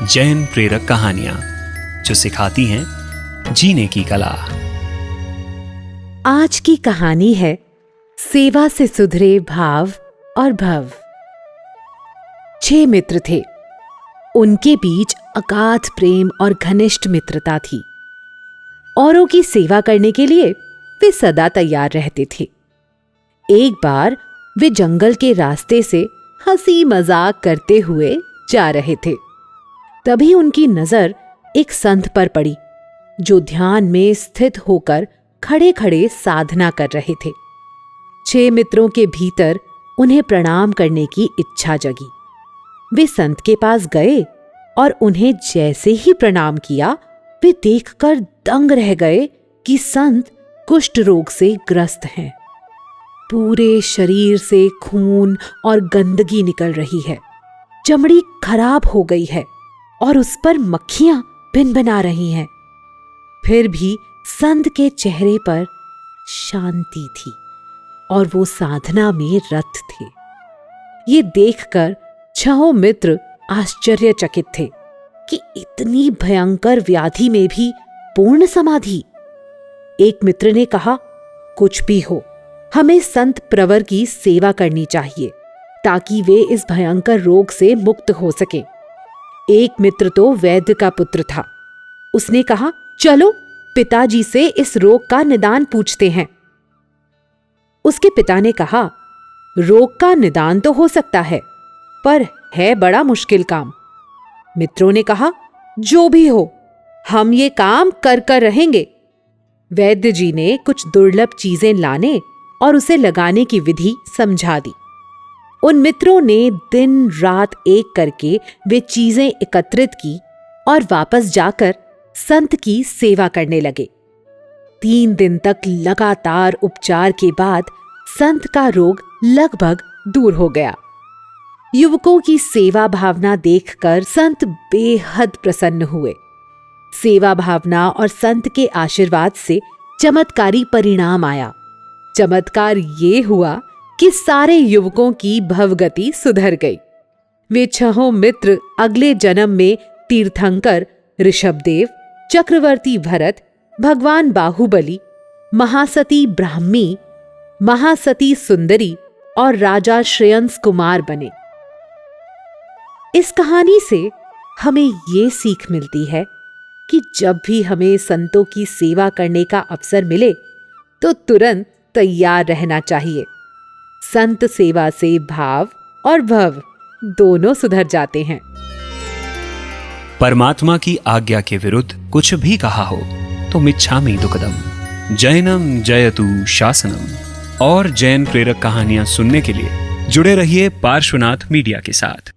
जैन प्रेरक कहानियां जो सिखाती हैं जीने की कला। आज की कहानी है सेवा से सुधरे भाव और भव। 6 मित्र थे। उनके बीच अगाध प्रेम और घनिष्ठ मित्रता थी। औरों की सेवा करने के लिए वे सदा तैयार रहते थे। एक बार वे जंगल के रास्ते से हंसी मजाक करते हुए जा रहे थे। तभी उनकी नजर एक संत पर पड़ी जो ध्यान में स्थित होकर खड़े खड़े साधना कर रहे थे। 6 मित्रों के भीतर उन्हें प्रणाम करने की इच्छा जगी। वे संत के पास गए और उन्हें जैसे ही प्रणाम किया, वे देखकर दंग रह गए कि संत कुष्ठ रोग से ग्रस्त हैं। पूरे शरीर से खून और गंदगी निकल रही है। चमड़ी खराब हो गई है और उस पर मक्खियां भिनभिना रही हैं। फिर भी संत के चेहरे पर शांति थी और वो साधना में रत थे। ये देखकर 6 मित्र आश्चर्यचकित थे कि इतनी भयंकर व्याधि में भी पूर्ण समाधि। एक मित्र ने कहा, कुछ भी हो, हमें संत प्रवर की सेवा करनी चाहिए ताकि वे इस भयंकर रोग से मुक्त हो सकें। एक मित्र तो वैद्य का पुत्र था। उसने कहा, चलो पिताजी से इस रोग का निदान पूछते हैं। उसके पिता ने कहा, रोग का निदान तो हो सकता है, पर है बड़ा मुश्किल काम। मित्रों ने कहा, जो भी हो, हम ये काम कर रहेंगे। वैद्य जी ने कुछ दुर्लभ चीजें लाने और उसे लगाने की विधि समझा दी। उन मित्रों ने दिन रात एक करके वे चीजें एकत्रित की और वापस जाकर संत की सेवा करने लगे। 3 दिन तक लगातार उपचार के बाद संत का रोग लगभग दूर हो गया। युवकों की सेवा भावना देखकर संत बेहद प्रसन्न हुए। सेवा भावना और संत के आशीर्वाद से चमत्कारी परिणाम आया। चमत्कार ये हुआ कि सारे युवकों की भवगति सुधर गई। वे 6 मित्र अगले जन्म में तीर्थंकर ऋषभदेव, चक्रवर्ती भरत, भगवान बाहुबली, महासती ब्राह्मी, महासती सुंदरी और राजा श्रेयंस कुमार बने। इस कहानी से हमें ये सीख मिलती है कि जब भी हमें संतों की सेवा करने का अवसर मिले तो तुरंत तैयार रहना चाहिए। संत सेवा से भाव और भव दोनों सुधर जाते हैं। परमात्मा की आज्ञा के विरुद्ध कुछ भी कहा हो तो मिच्छामि दुक्कडम। जैनम जयतु शासनम। और जैन प्रेरक कहानियां सुनने के लिए जुड़े रहिए पार्श्वनाथ मीडिया के साथ।